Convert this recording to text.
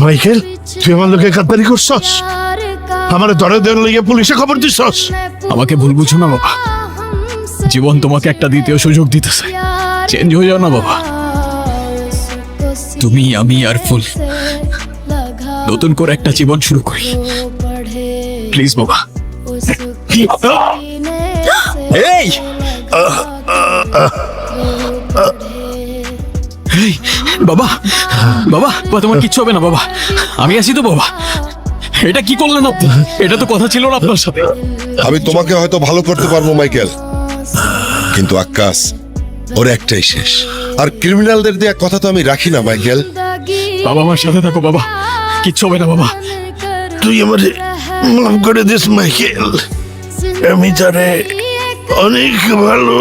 Michael, তুই আমার লোকে গাদ্দারি করছস, আমার ধরে দেওয়ার লেগে পুলিশে খবর দিছস। আমাকে ভুল বুঝো না বাবা, জীবন তোমাকে একটা দ্বিতীয় সুযোগ দিতেছে, চেঞ্জ হয়ে যাও না বাবা। তুমি, আমি আর ফুল নতুন করে একটা জীবন শুরু করি, প্লিজ বাবা। এই এই, বাবা বাবা, তোমার কিচ্ছু হবে না বাবা, আমি আছি তো বাবা। এটা কি করলেন আপনি? এটা তো কথা ছিল না আপনার সাথে। আমি তোমাকে হয়তো ভালো করতে পারবো মাইকেল, কিন্তু আক্কাস ওর একটাই শেষ। আর ক্রিমিনালদের দেয়া কথা তো আমি রাখি না মাইকেল। বাবা আমার সাথে থাকো বাবা, কিচ্ছু হবে না বাবা। তুই আমার মাফ করে দিস মাইকেল, আমি তারে অনেক ভালো